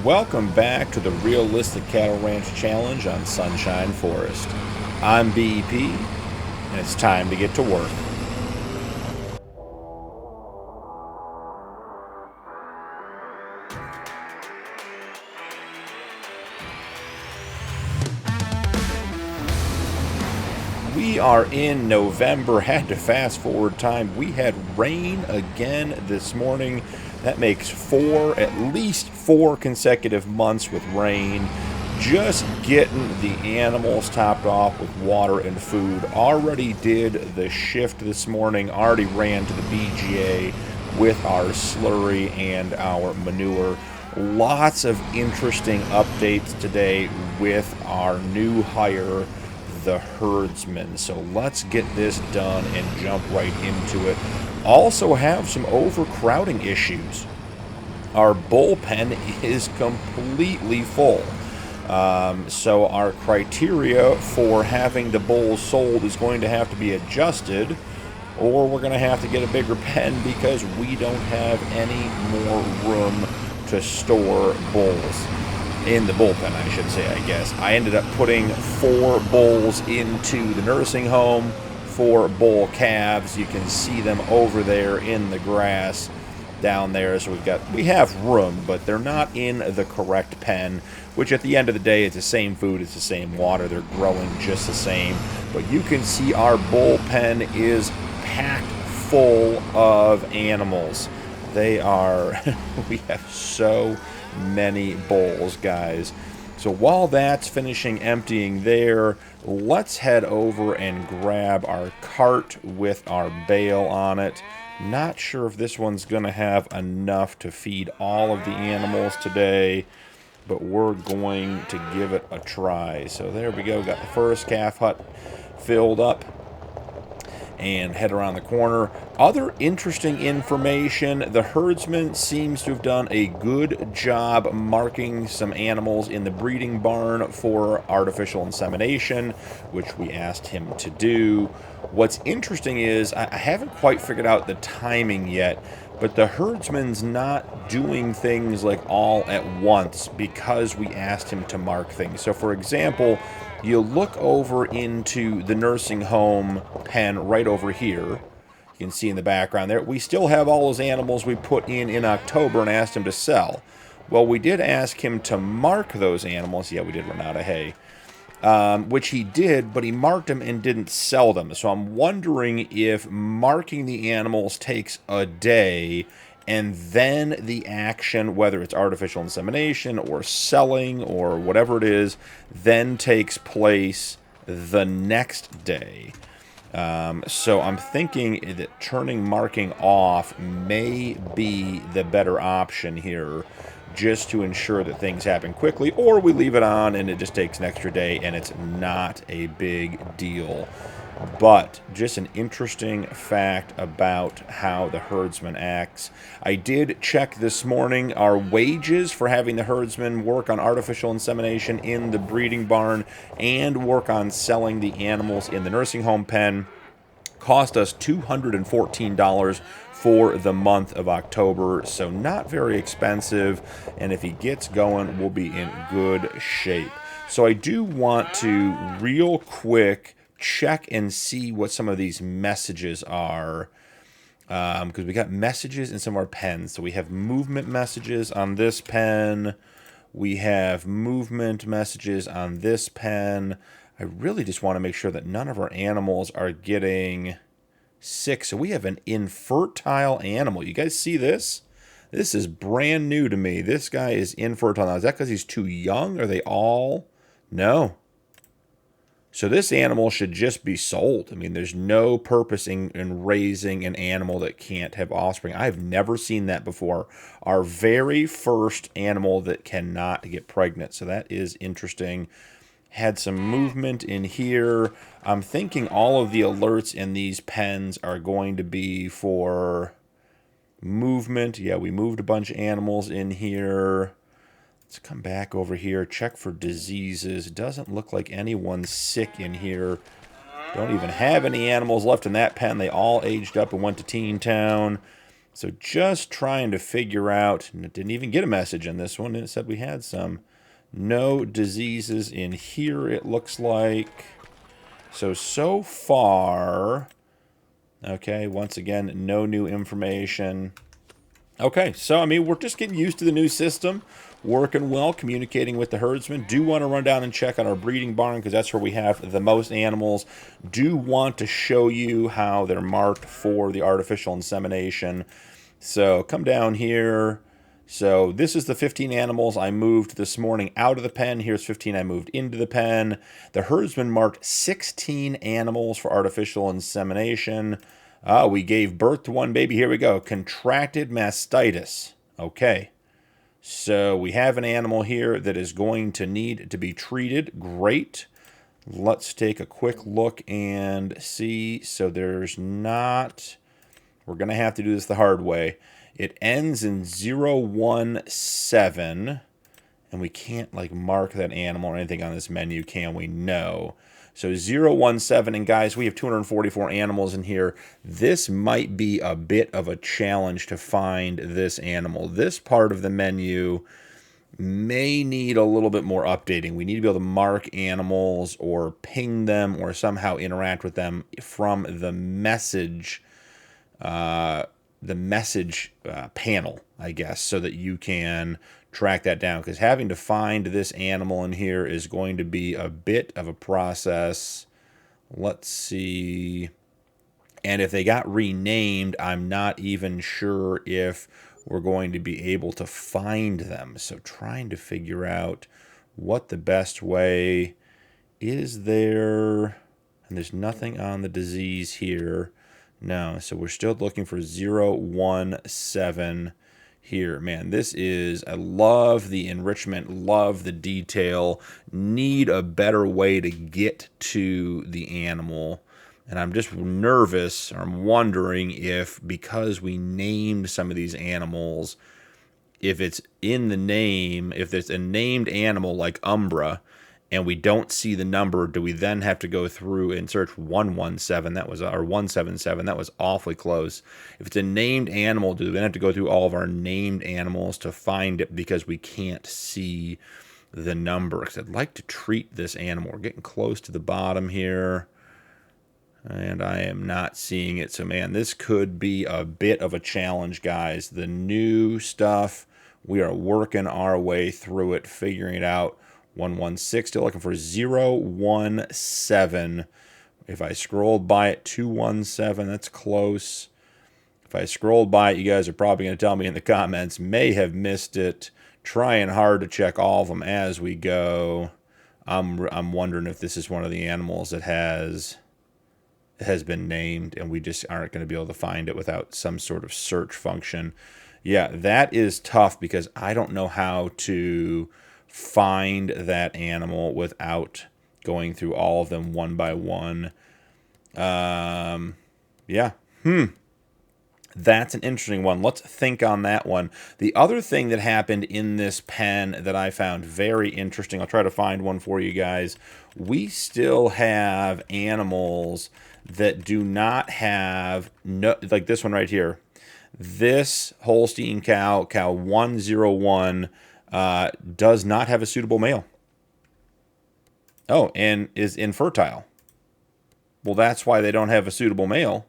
welcome back to the Realistic Cattle Ranch Challenge on Sunshine Forest. I'm BEP, and it's time to get to work. We are in November. Had to fast forward time. We had rain again this morning. That makes at least four consecutive months with rain. Just getting the animals topped off with water and food. Already did the shift this morning. Already ran to the BGA with our slurry and our manure. Lots of interesting updates today with our new hire, the herdsman. So let's get this done and jump right into it. Also have some overcrowding issues. Our bullpen is completely full. So our criteria for having the bulls sold is going to have to be adjusted, or we're going to have to get a bigger pen because we don't have any more room to store bulls. In the bullpen, I should say, I guess. I ended up putting 4 bulls into the nursing home, 4 bull calves. You can see them over there in the grass down there. So we have room, but they're not in the correct pen, which at the end of the day, it's the same food, it's the same water. They're growing just the same. But you can see our bullpen is packed full of animals. They are, we have so many bulls, guys. So while that's finishing emptying there, let's head over and grab our cart with our bale on it. Not sure if this one's gonna have enough to feed all of the animals today, but we're going to give it a try. So there we go, got the first calf hut filled up and head around the corner. Other interesting information, the herdsman seems to have done a good job marking some animals in the breeding barn for artificial insemination, which we asked him to do. What's interesting is, I haven't quite figured out the timing yet, but the herdsman's not doing things like all at once because we asked him to mark things. So for example, you look over into the nursing home pen right over here. You can see in the background there, we still have all those animals we put in October and asked him to sell. Well, we did ask him to mark those animals. Yeah, we did run out of hay. Which he did, but he marked them and didn't sell them. So I'm wondering if marking the animals takes a day, and then the action, whether it's artificial insemination or selling or whatever it is, then takes place the next day. So I'm thinking that turning marking off may be the better option here, just to ensure that things happen quickly, or we leave it on and it just takes an extra day and it's not a big deal. But just an interesting fact about how the herdsman acts. I did check this morning our wages for having the herdsman work on artificial insemination in the breeding barn and work on selling the animals in the nursing home pen. Cost us $214 for the month of October, so not very expensive, and if he gets going, we'll be in good shape. So I do want to real quick check and see what some of these messages are, because we got messages in some of our pens. So we have movement messages on this pen, we have movement messages on this pen. I really just want to make sure that none of our animals are getting sick. So we have an infertile animal. You guys see this? This is brand new to me. This guy is infertile. Now, is that because he's too young? Are they all? No. So this animal should just be sold. I mean, there's no purpose in raising an animal that can't have offspring. I've never seen that before. Our very first animal that cannot get pregnant. So that is interesting. Had some movement in here. I'm thinking all of the alerts in these pens are going to be for movement. Yeah, we moved a bunch of animals in here. Let's come back over here, check for diseases. It doesn't look like anyone's sick in here. Don't even have any animals left in that pen. They all aged up and went to Teen Town. So just trying to figure out, didn't even get a message in this one. It said we had some. No diseases in here, it looks like. So far, okay, once again, no new information. Okay, so, I mean, we're just getting used to the new system. Working well, communicating with the herdsmen. Do want to run down and check on our breeding barn because that's where we have the most animals. Do want to show you how they're marked for the artificial insemination. So come down here. So this is the 15 animals I moved this morning out of the pen. Here's 15 I moved into the pen. The herdsman marked 16 animals for artificial insemination. We gave birth to one baby. Here we go. Contracted mastitis. Okay. So we have an animal here that is going to need to be treated. Great. Let's take a quick look and see. So there's not... We're going to have to do this the hard way. It ends in 017. And we can't, like, mark that animal or anything on this menu, can we? No. So 017, and guys, we have 244 animals in here. This might be a bit of a challenge to find this animal. This part of the menu may need a little bit more updating. We need to be able to mark animals or ping them or somehow interact with them from the message panel, I guess, so that you can track that down, because having to find this animal in here is going to be a bit of a process. Let's see. And if they got renamed, I'm not even sure if we're going to be able to find them. So trying to figure out what the best way is there. And there's nothing on the disease here. No, so we're still looking for 017 here. Man, this is, I love the enrichment, love the detail, need a better way to get to the animal. And I'm just nervous, or I'm wondering if, because we named some of these animals, if it's in the name, if there's a named animal like Umbra, and we don't see the number, do we then have to go through and search 117? That was, or 177. That was awfully close. If it's a named animal, do we then have to go through all of our named animals to find it because we can't see the number? Because I'd like to treat this animal. We're getting close to the bottom here, and I am not seeing it. So, man, this could be a bit of a challenge, guys. The new stuff, we are working our way through it, figuring it out. 116, still looking for 017. If I scrolled by it, 217, that's close. If I scrolled by it, you guys are probably going to tell me in the comments, may have missed it. Trying hard to check all of them as we go. I'm wondering if this is one of the animals that has been named, and we just aren't going to be able to find it without some sort of search function. Yeah, that is tough because I don't know how to find that animal without going through all of them one by one. Yeah. That's an interesting one. Let's think on that one. The other thing that happened in this pen that I found very interesting, I'll try to find one for you guys. We still have animals that do not have, no, like this one right here. This Holstein cow, cow 101, does not have a suitable male. Oh, and is infertile. Well, that's why they don't have a suitable male.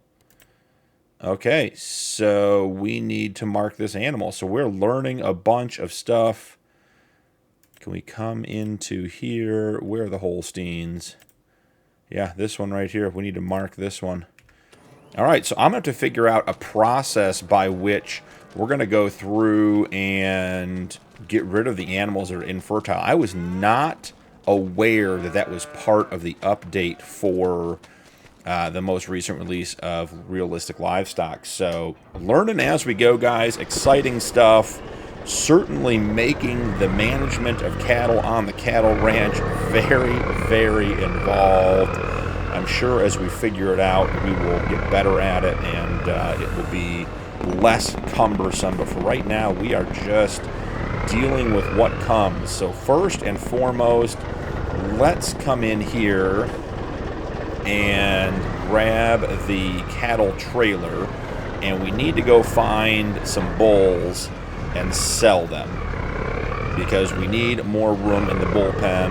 Okay, so we need to mark this animal. So we're learning a bunch of stuff. Can we come into here? Where are the Holsteins? Yeah, this one right here. We need to mark this one. All right, so I'm going to have to figure out a process by which we're going to go through and get rid of the animals that are infertile. I was not aware that that was part of the update for the most recent release of Realistic Livestock. So learning as we go, guys. Exciting stuff. Certainly making the management of cattle on the cattle ranch very, very involved. I'm sure as we figure it out, we will get better at it, and it will be less cumbersome. But for right now, we are just dealing with what comes. So first and foremost, let's come in here and grab the cattle trailer. and we need to go find some bulls and sell them because we need more room in the bullpen,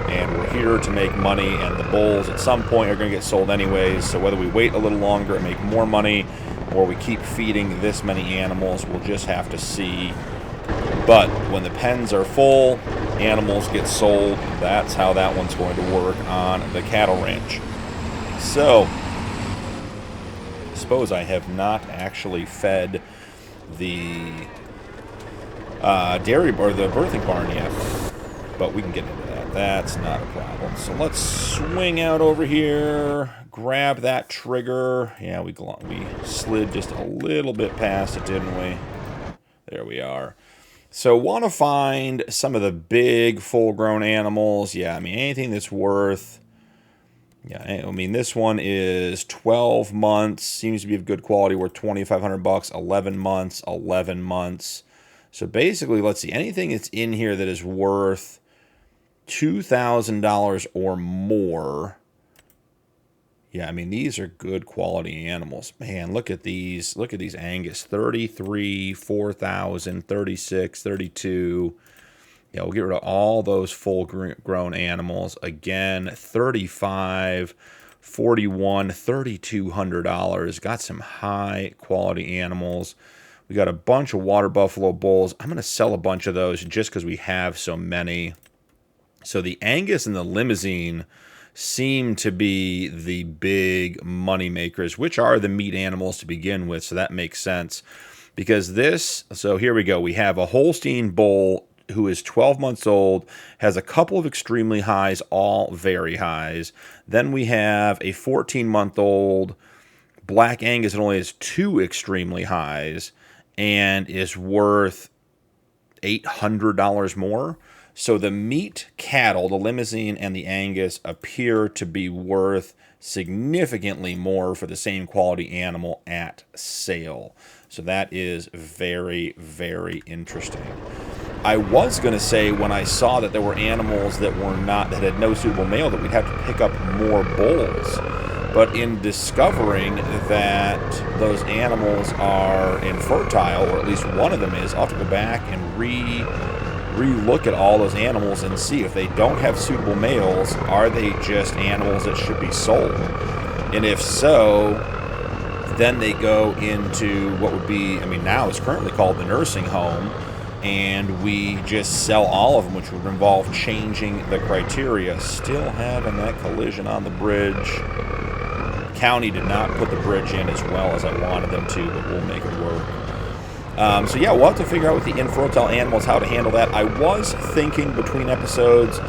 and we're here to make money, and the bulls at some point are going to get sold anyways, so whether we wait a little longer and make more money or we keep feeding this many animals, we'll just have to see. But when the pens are full, animals get sold. That's how that one's going to work on the cattle ranch. So, I suppose I have not actually fed the dairy or the birthing barn yet, but we can get into that. That's not a problem. So let's swing out over here, grab that trigger. Yeah, we slid just a little bit past it, didn't we? There we are. So want to find some of the big full-grown animals. Yeah, I mean, anything that's worth... Yeah, I mean, this one is 12 months. Seems to be of good quality, worth $2,500. 11 months, 11 months. So basically, let's see. Anything that's in here that is worth $2,000 or more. Yeah, I mean, these are good quality animals. Man, look at these. Look at these Angus. 33, 4,000, 36, 32. Yeah, we'll get rid of all those full-grown animals. Again, 35, 41, $3,200. Got some high-quality animals. We got a bunch of water buffalo bulls. I'm going to sell a bunch of those just because we have so many. So the Angus and the Limousine seem to be the big money makers, which are the meat animals to begin with. So that makes sense because this, so here we go. We have a Holstein bull who is 12 months old, has a couple of extremely highs, all very highs. Then we have a 14-month-old Black Angus that only has 2 extremely highs and is worth $800 more. So the meat cattle, the Limousine and the Angus, appear to be worth significantly more for the same quality animal at sale. So that is very, very interesting. I was going to say when I saw that there were animals that had no suitable male that we'd have to pick up more bulls. But in discovering that those animals are infertile, or at least one of them is, I'll have to go back and re-look at all those animals and see if they don't have suitable males, are they just animals that should be sold? And if so, then they go into what would be, I mean, now it's currently called the nursing home, and we just sell all of them, which would involve changing the criteria. Still having that collision on the bridge. County did not put the bridge in as well as I wanted them to, but we'll make it work. So yeah, we'll have to figure out with the infertile animals how to handle that. I was thinking between episodes,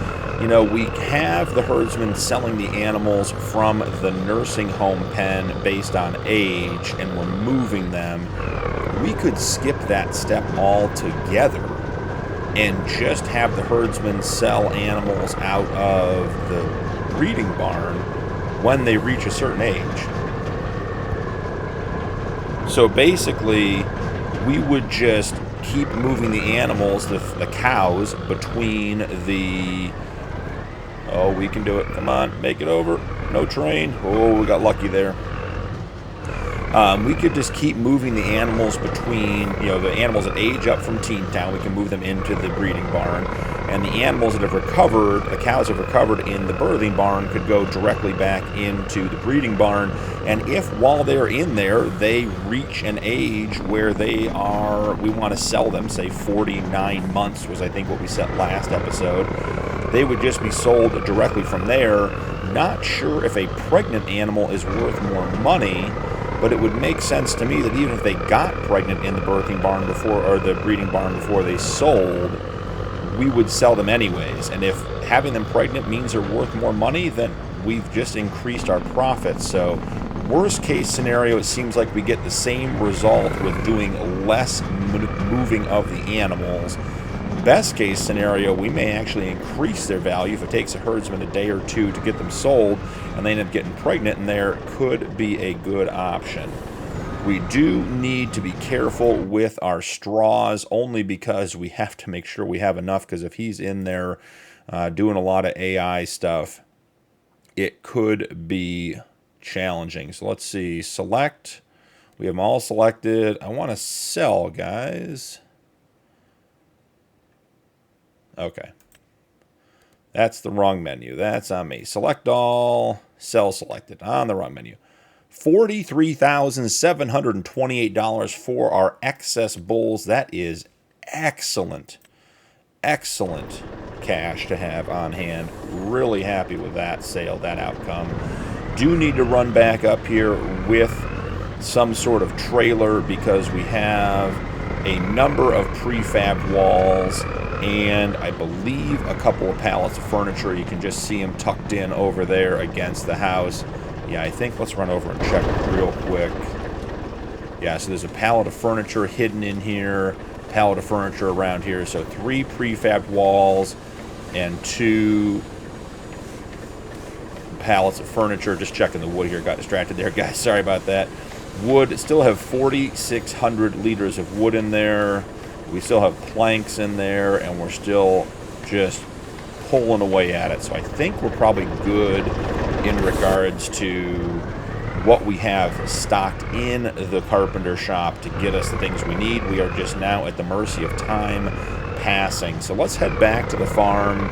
you know, we have the herdsman selling the animals from the nursing home pen based on age, and we're moving them. We could skip that step altogether and just have the herdsman sell animals out of the breeding barn when they reach a certain age. So basically, we would just keep moving the animals, the cows, between the... Oh, we can do it. Come on, make it over. No train. Oh, we got lucky there. We could just keep moving the animals between, you know, the animals that age up from teen town, we can move them into the breeding barn. And the animals that have recovered, the cows have recovered in the birthing barn, could go directly back into the breeding barn. And if while they're in there, they reach an age where they are, we want to sell them, say 49 months was I think what we said last episode, they would just be sold directly from there. Not sure if a pregnant animal is worth more money, but it would make sense to me that even if they got pregnant in the birthing barn before, or the breeding barn before they sold, we would sell them anyways. And if having them pregnant means they're worth more money, then we've just increased our profits. So worst case scenario, it seems like we get the same result with doing less moving of the animals. Best case scenario, we may actually increase their value if it takes a herdsman a day or two to get them sold and they end up getting pregnant, and there could be a good option. We do need to be careful with our straws, only because we have to make sure we have enough, because if he's in there doing a lot of AI stuff, it could be challenging. So let's see, select We have them all selected. I want to sell, guys. Okay. That's the wrong menu. That's on me. Select all. Sell selected. On the wrong menu. $43,728 for our excess bulls. That is excellent. Excellent cash to have on hand. Really happy with that sale, that outcome. Do need to run back up here with some sort of trailer because we have a number of prefab walls and I believe a couple of pallets of furniture. You can just see them tucked in over there against the house. Yeah, I think let's run over and check real quick. Yeah, so there's a pallet of furniture hidden in here, pallet of furniture around here. So 3 prefab walls and 2 pallets of furniture. Just checking the wood here. Got distracted there, guys. Sorry about that. Wood, still have 4,600 liters of wood in there. We still have planks in there, and we're still just pulling away at it. So I think we're probably good in regards to what we have stocked in the carpenter shop to get us the things we need. We are just now at the mercy of time passing. So let's head back to the farm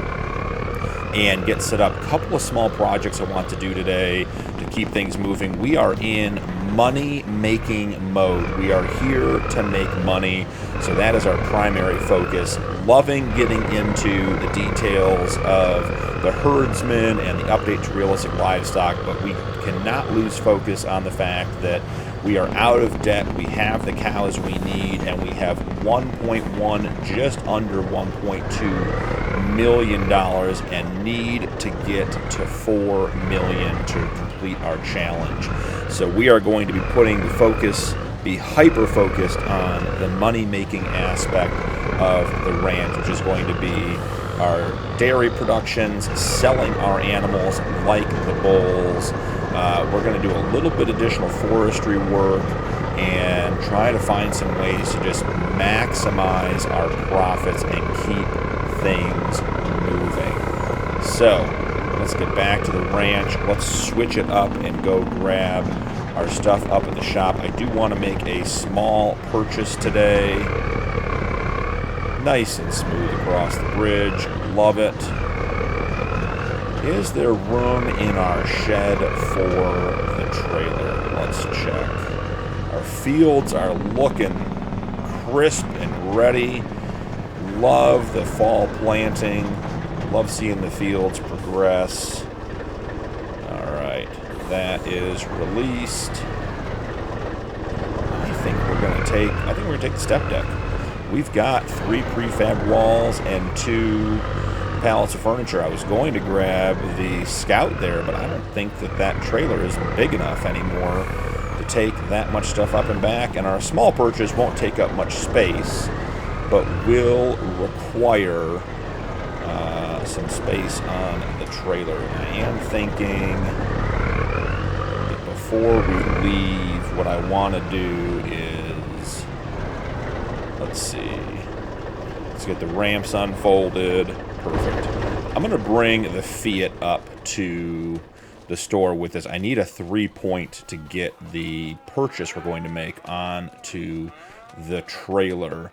and get set up. A couple of small projects I want to do today to keep things moving. We are in money-making mode. We are here to make money, so that is our primary focus. Loving getting into the details of the herdsman and the update to realistic livestock, but we cannot lose focus on the fact that we are out of debt, we have the cows we need, and we have 1.1, just under 1.2 million dollars and need to get to 4 million to complete our challenge. So we are going to be putting the focus, be hyper-focused on the money-making aspect of the ranch, which is going to be our dairy productions, selling our animals like the bulls. We're going to do a little bit additional forestry work and try to find some ways to just maximize our profits and keep things moving. So let's get back to the ranch. Let's switch it up and go grab our stuff up at the shop. I do want to make a small purchase today. Nice and smooth across the bridge. Love it. Is there room in our shed for the trailer? Let's check. Our fields are looking crisp and ready. Love the fall planting. Love seeing the fields progress. Alright, that is released. I think we're going to take the step deck. We've got 3 prefab walls and 2 pallets of furniture. I was going to grab the Scout there, but I don't think that trailer is big enough anymore to take that much stuff up and back. And our small purchase won't take up much space, but will require some space on the trailer. And I am thinking that before we leave, what I want to do is, let's see, let's get the ramps unfolded. Perfect. I'm going to bring the Fiat up to the store with this. I need a 3-point to get the purchase we're going to make onto the trailer.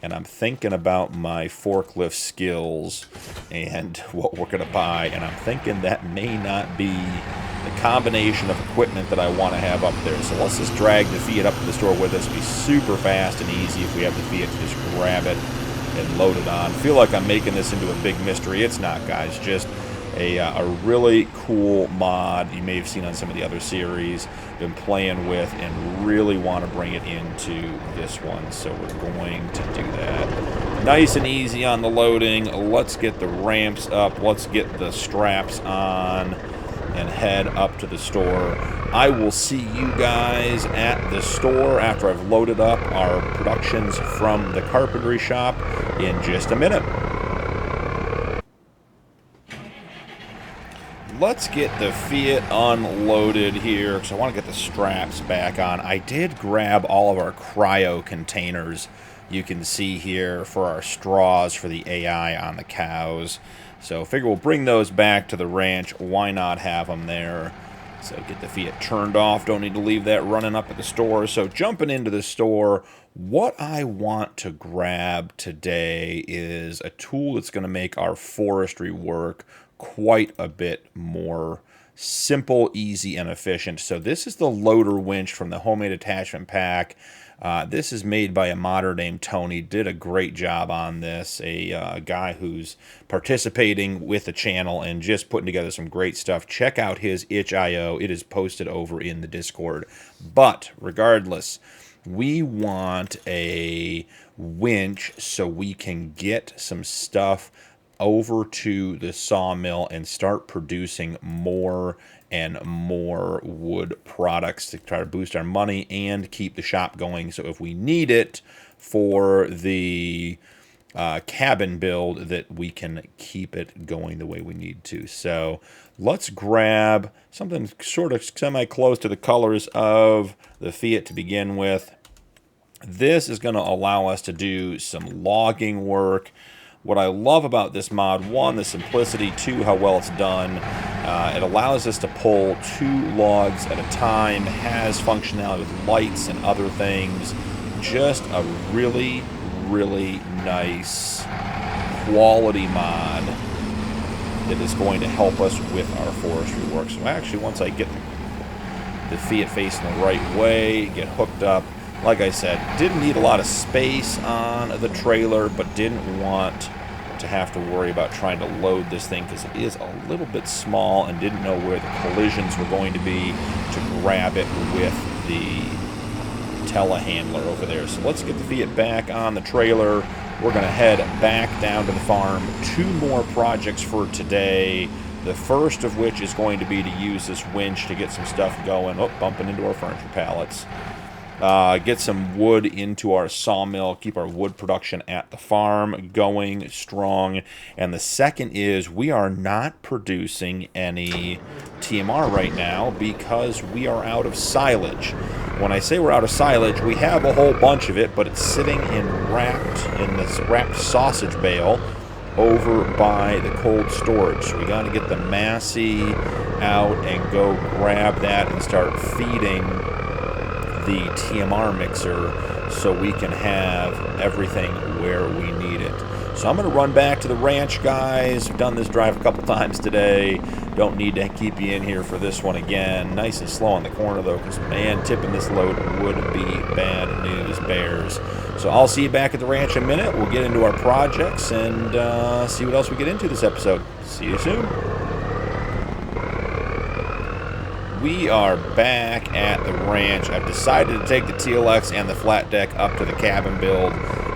And I'm thinking about my forklift skills and what we're going to buy. And I'm thinking that may not be the combination of equipment that I want to have up there. So let's just drag the Fiat up to the store with us. It'll be super fast and easy if we have the Fiat to just grab it and load it on. I feel like I'm making this into a big mystery. It's not, guys. Just a really cool mod you may have seen on some of the other series. Been playing with and really want to bring it into this one. So we're going to do that. Nice and easy on the loading. Let's get the ramps up. Let's get the straps on and head up to the store. I will see you guys at the store after I've loaded up our productions from the carpentry shop in just a minute. Let's get the Fiat unloaded here because I want to get the straps back on. I did grab all of our cryo containers you can see here for our straws for the AI on the cows. So I figure we'll bring those back to the ranch. Why not have them there? So get the Fiat turned off. Don't need to leave that running up at the store. So jumping into the store, what I want to grab today is a tool that's going to make our forestry work quite a bit more simple, easy, and efficient. So this is the loader winch from the homemade attachment pack. This is made by a modder named Tony. Did a great job on this. A guy who's participating with the channel and just putting together some great stuff. Check out his itch.io. It is posted over in the Discord. But regardless, we want a winch so we can get some stuff over to the sawmill and start producing more and more wood products to try to boost our money and keep the shop going. So if we need it for the cabin build, that we can keep it going the way we need to. So let's grab something sort of semi-close to the colors of the Fiat to begin with. This is going to allow us to do some logging work. What I love about this mod, one, the simplicity, two, how well it's done. It allows us to pull 2 logs at a time, has functionality with lights and other things. Just a really, really nice quality mod that is going to help us with our forestry work. So actually, once I get the Fiat facing the right way, get hooked up, like I said, didn't need a lot of space on the trailer, but didn't want to have to worry about trying to load this thing because it is a little bit small, and didn't know where the collisions were going to be to grab it with the telehandler over there. So let's get the Fiat back on the trailer. We're going to head back down to the farm. 2 more projects for today. The first of which is going to be to use this winch to get some stuff going. Oh, bumping into our furniture pallets. Get some wood into our sawmill, keep our wood production at the farm going strong. And the second is we are not producing any TMR right now because we are out of silage. When I say we're out of silage, we have a whole bunch of it, but it's sitting in this wrapped sausage bale over by the cold storage. So we got to get the Massey out and go grab that and start feeding the TMR mixer so we can have everything where we need it. So I'm going to run back to the ranch, guys. I've done this drive a couple times today. Don't need to keep you in here for this one again. Nice and slow on the corner, though, because, man, tipping this load would be bad news bears. So I'll see you back at the ranch in a minute. We'll get into our projects and see what else we get into this episode. See you soon. We are back at the ranch. I've decided to take the TLX and the flat deck up to the cabin build.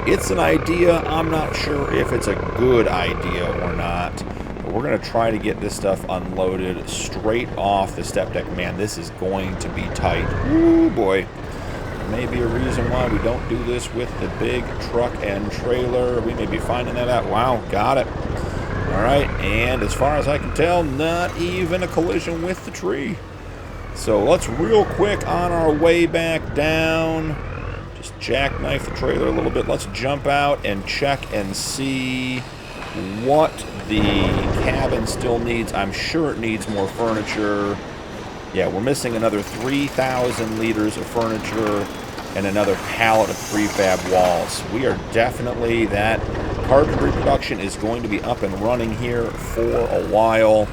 It's an idea. I'm not sure if it's a good idea or not. But we're going to try to get this stuff unloaded straight off the step deck. Man, this is going to be tight. Ooh, boy. There may be a reason why we don't do this with the big truck and trailer. We may be finding that out. Wow, got it. All right, and as far as I can tell, not even a collision with the tree. So let's real quick on our way back down, just jackknife the trailer a little bit. Let's jump out and check and see what the cabin still needs. I'm sure it needs more furniture. Yeah, we're missing another 3,000 liters of furniture and another pallet of prefab walls. We are definitely, that carpentry production is going to be up and running here for a while.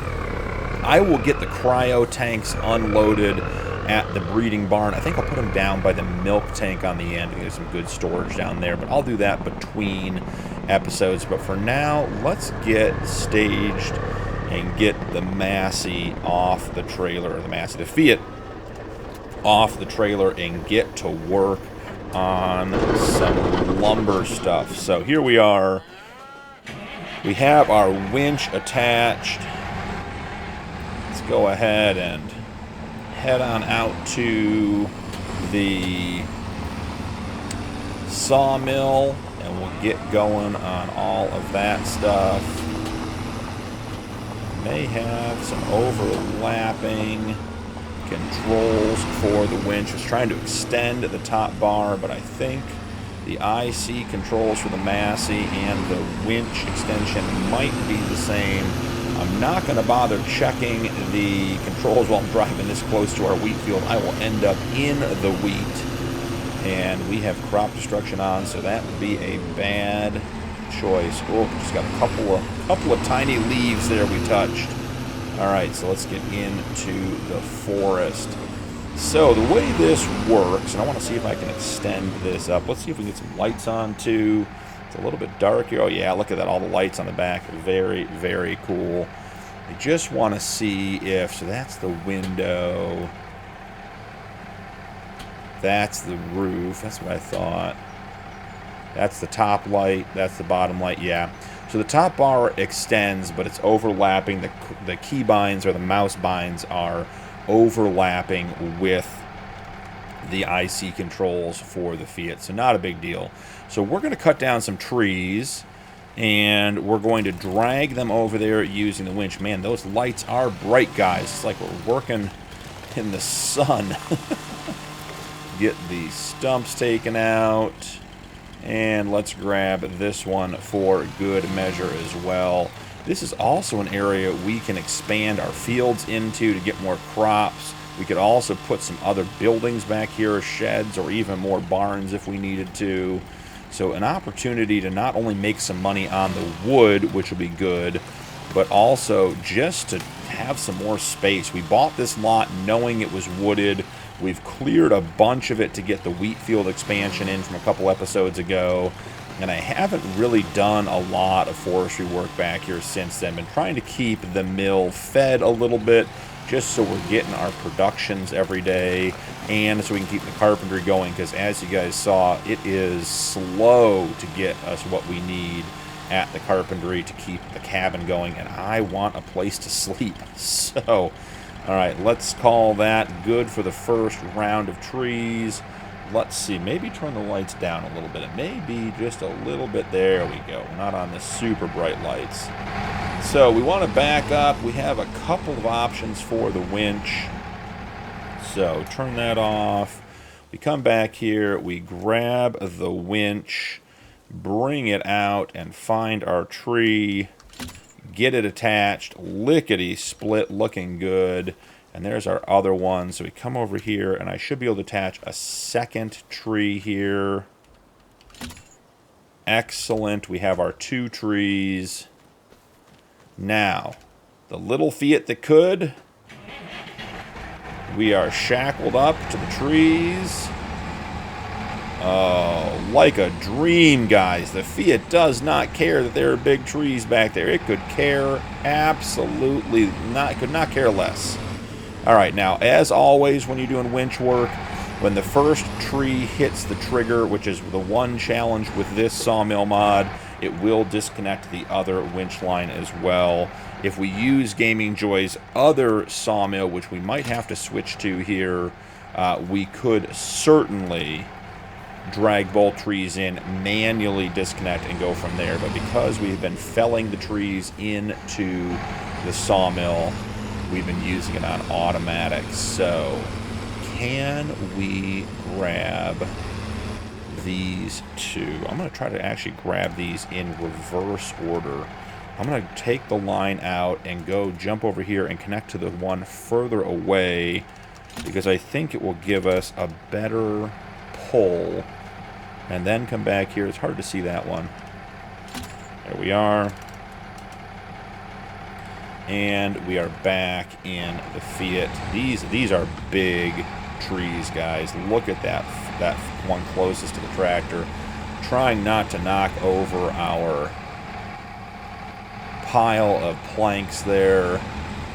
I will get the cryo tanks unloaded at the breeding barn. I think I'll put them down by the milk tank on the end. There's some good storage down there, but I'll do that between episodes. But for now, let's get staged and get the Massey off the trailer, or the Fiat off the trailer, and get to work on some lumber stuff. So here we are. We have our winch attached. Go ahead and head on out to the sawmill and we'll get going on all of that stuff. May have some overlapping controls for the winch. I was trying to extend the top bar, but I think the IC controls for the Massey and the winch extension might be the same. I'm not going to bother checking the controls while I'm driving this close to our wheat field. I will end up in the wheat. And we have crop destruction on, so that would be a bad choice. Oh, just got a couple of tiny leaves there we touched. All right, so let's get into the forest. So the way this works, and I want to see if I can extend this up. Let's see if we can get some lights on too. It's a little bit dark here. Oh yeah, look at that, all the lights on the back. Very, very cool. I just want to see if, so that's the window. That's the roof. That's what I thought. That's the top light. That's the bottom light. Yeah. So the top bar extends, but it's overlapping. The key binds or the mouse binds are overlapping with the IC controls for the Fiat. So not a big deal. So we're going to cut down some trees, and we're going to drag them over there using the winch. Man, those lights are bright, guys. It's like we're working in the sun. Get the stumps taken out. And let's grab this one for good measure as well. This is also an area we can expand our fields into to get more crops. We could also put some other buildings back here, sheds, or even more barns if we needed to. So an opportunity to not only make some money on the wood, which will be good, but also just to have some more space. We bought this lot knowing it was wooded. We've cleared a bunch of it to get the wheat field expansion in from a couple episodes ago. And I haven't really done a lot of forestry work back here since then. Been trying to keep the mill fed a little bit, just so we're getting our productions every day, and so we can keep the carpentry going, because as you guys saw, it is slow to get us what we need at the carpentry to keep the cabin going, and I want a place to sleep. So, all right, let's call that good for the first round of trees. Let's see, maybe turn the lights down a little bit. It may be just a little bit. There we go. We're not on the super bright lights. So we want to back up. We have a couple of options for the winch. So turn that off. We come back here. We grab the winch, bring it out, and find our tree. Get it attached. Lickety split, looking good. And there's our other one. So we come over here, and I should be able to attach a second tree here. Excellent. We have our two trees. Now, the little Fiat that could. We are shackled up to the trees. Oh, like a dream, guys. The Fiat does not care that there are big trees back there. It could care absolutely not. It could not care less. All right, now, as always, when you're doing winch work, when the first tree hits the trigger, which is the one challenge with this sawmill mod, it will disconnect the other winch line as well. If we use Gaming Joy's other sawmill, which we might have to switch to here, we could certainly drag both trees in, manually disconnect, and go from there. But because we've been felling the trees into the sawmill, we've been using it on automatic. So can we grab these two? I'm going to try to actually grab these in reverse order. I'm going to take the line out and go jump over here and connect to the one further away, because I think it will give us a better pull. And then come back here. It's hard to see that one. There we are. And we are back in the Fiat. These are big trees, guys. Look at that one closest to the tractor. Trying not to knock over our pile of planks there.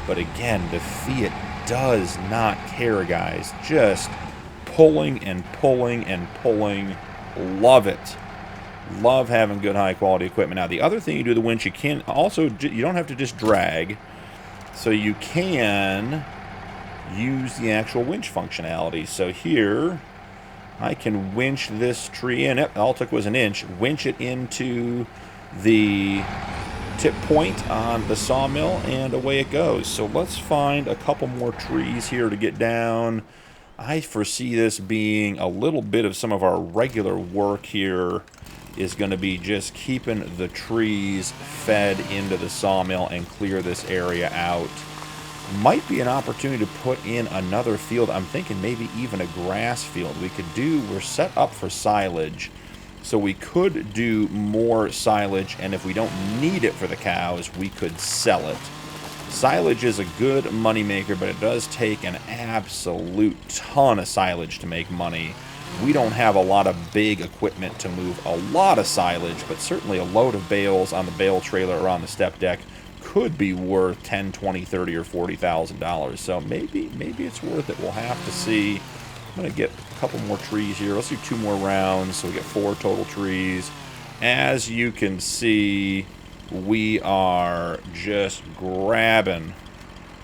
But again, the Fiat does not care, guys. Just pulling and pulling and pulling. Love it. Love having good high quality equipment. Now the other thing you do with the winch, you can also, you don't have to just drag, so you can use the actual winch functionality. So here I can winch this tree in. All it took was an inch. Winch it into the tip point on the sawmill, and away it goes. So let's find a couple more trees here to get down. I foresee this being a little bit of some of our regular work here is going to be just keeping the trees fed into the sawmill and clear this area out. Might be an opportunity to put in another field. I'm thinking maybe even a grass field. We're set up for silage, so we could do more silage, and if we don't need it for the cows, we could sell it. Silage is a good moneymaker, but it does take an absolute ton of silage to make money. We don't have a lot of big equipment to move a lot of silage, but certainly a load of bales on the bale trailer or on the step deck could be worth $10, $20, $30, or $40,000. So maybe it's worth it. We'll have to see. I'm going to get a couple more trees here. Let's do 2 more rounds, so we get 4 total trees. As you can see, we are just grabbing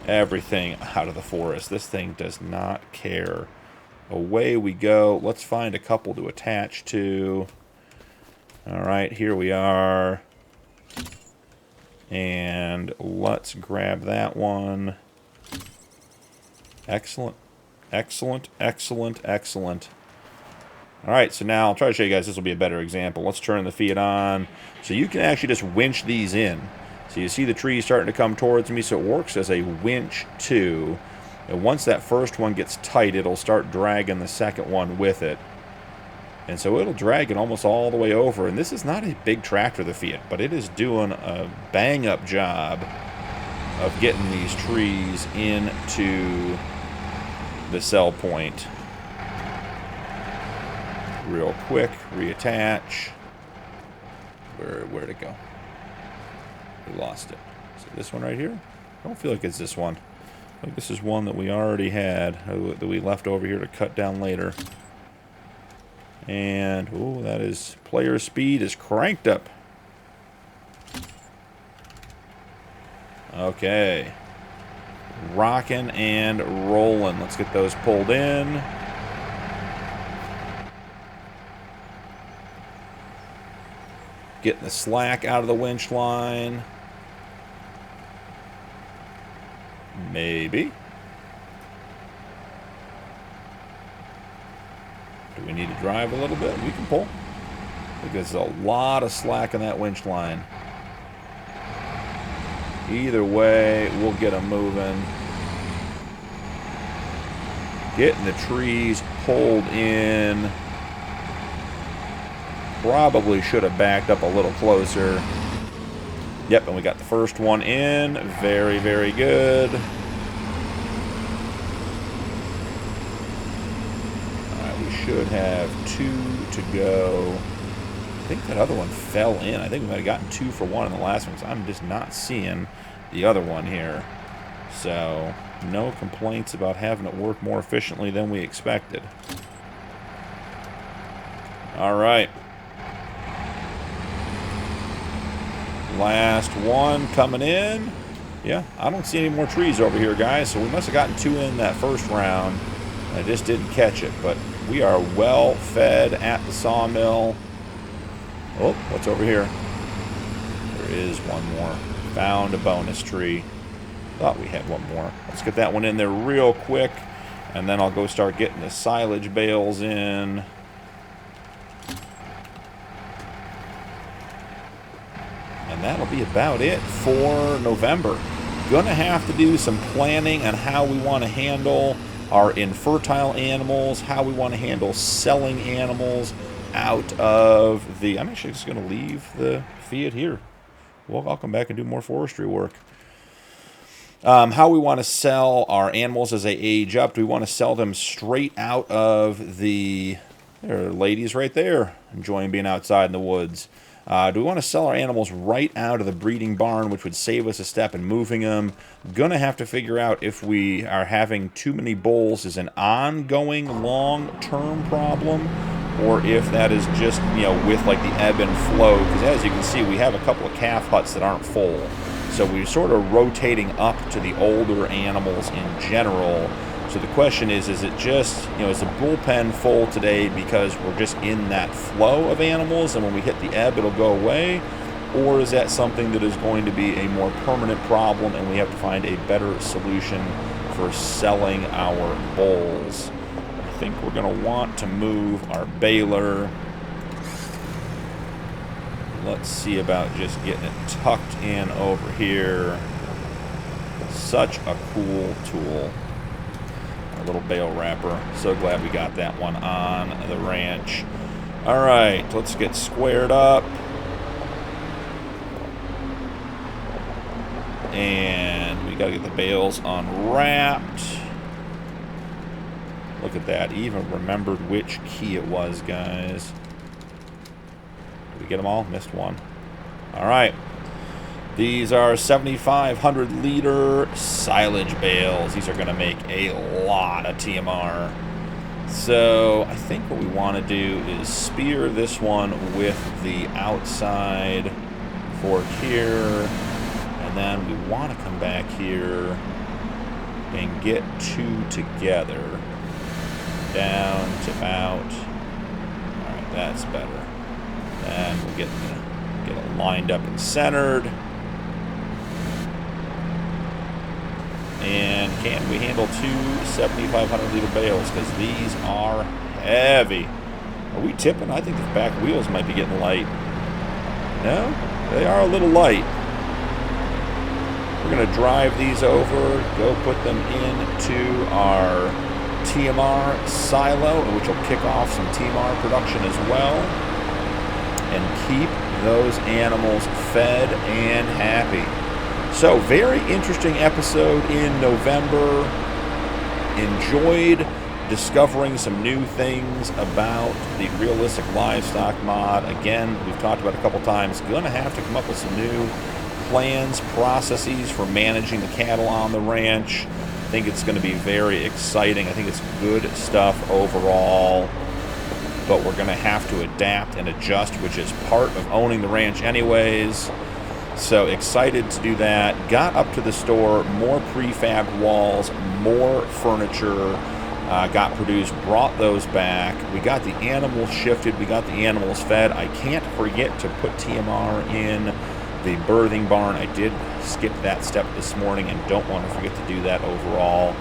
everything out of the forest. This thing does not care. Away we go. Let's find a couple to attach to. All right, here we are. And let's grab that one. Excellent. Excellent, excellent, excellent. All right, so now I'll try to show you guys. This will be a better example. Let's turn the feed on. So you can actually just winch these in. So you see the trees starting to come towards me, so it works as a winch too. And once that first one gets tight, it'll start dragging the second one with it. And so it'll drag it almost all the way over. And this is not a big tractor, the Fiat, but it is doing a bang-up job of getting these trees into the sell point. Real quick, reattach. Where'd it go? We lost it. Is it this one right here? I don't feel like it's this one. I think this is one that we already had, that we left over here to cut down later. And, ooh, that is, player speed is cranked up. Okay. Rocking and rolling. Let's get those pulled in. Getting the slack out of the winch line. Maybe. Do we need to drive a little bit? We can pull. Because there's a lot of slack in that winch line. Either way, we'll get them moving. Getting the trees pulled in. Probably should have backed up a little closer. Yep, and we got the first one in. Very, very good. Alright, we should have 2 to go. I think that other one fell in. I think we might have gotten 2 for 1 in the last one, so I'm just not seeing the other one here. So, no complaints about having it work more efficiently than we expected. Alright. Last one coming in. Yeah, I don't see any more trees over here, guys, so we must have gotten 2 in that first round. I just didn't catch it, but we are well fed at the sawmill. Oh, what's over here? There is one more. Found a bonus tree. Thought we had one more. Let's get that one in there real quick, and then I'll go start getting the silage bales in. And that'll be about it for November. Gonna have to do some planning on how we want to handle our infertile animals, how we want to handle selling animals out of the... I'm actually just going to leave the Fiat here. Well, I'll come back and do more forestry work. How we want to sell our animals as they age up. Do we want to sell them straight out of the... There are ladies right there enjoying being outside in the woods. Do we want to sell our animals right out of the breeding barn, which would save us a step in moving them? Gonna have to figure out if we are having too many bulls is an ongoing long-term problem, or if that is just, you know, with like the ebb and flow. Because as you can see, we have a couple of calf huts that aren't full. So we're sort of rotating up to the older animals in general. So the question is it just, you know, is the bullpen full today because we're just in that flow of animals and when we hit the ebb it'll go away? Or is that something that is going to be a more permanent problem and we have to find a better solution for selling our bulls? I think we're going to want to move our baler let's see about just getting it tucked in over here. Such a cool tool. Our little bale wrapper. So glad we got that one on the ranch. All right, let's get squared up. And we got to get the bales unwrapped. Look at that. Even remembered which key it was, guys. Did we get them all? Missed one. All right. These are 7,500 liter silage bales. These are going to make a lot of TMR. So I think what we want to do is spear this one with the outside fork here. And then we want to come back here and get two together. Down to about. All right, that's better. And we'll get it lined up and centered. And can we handle two 7,500 liter bales? Because these are heavy. Are we tipping? I think the back wheels might be getting light. No, they are a little light. We're going to drive these over, go put them into our TMR silo, which will kick off some TMR production as well, and keep those animals fed and happy. So, very interesting episode in November. Enjoyed discovering some new things about the realistic livestock mod. Again, we've talked about it a couple times. Gonna have to come up with some new plans, processes for managing the cattle on the ranch. I think it's going to be very exciting. I think it's good stuff overall, but we're going to have to adapt and adjust, which is part of owning the ranch anyways. So excited to do that. Got up to the store, more prefab walls, more furniture got produced, brought those back. We got the animals shifted, we got the animals fed. I can't forget to put TMR in the birthing barn. I did skip that step this morning and don't want to forget to do that overall.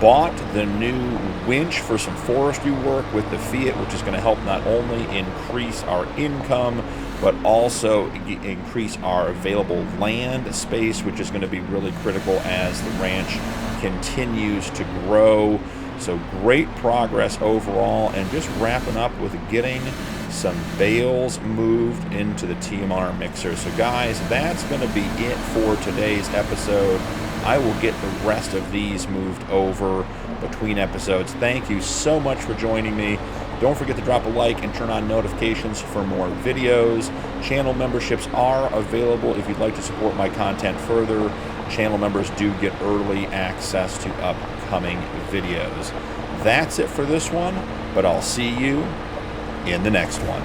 Bought the new winch for some forestry work with the Fiat, which is going to help not only increase our income, but also increase our available land space, which is going to be really critical as the ranch continues to grow. So great progress overall, and just wrapping up with getting some bales moved into the TMR mixer. So guys, that's going to be it for today's episode. I will get the rest of these moved over between episodes. Thank you so much for joining me. Don't forget to drop a like and turn on notifications for more videos. Channel memberships are available if you'd like to support my content further. Channel members do get early access to upcoming videos. That's it for this one, but I'll see you in the next one.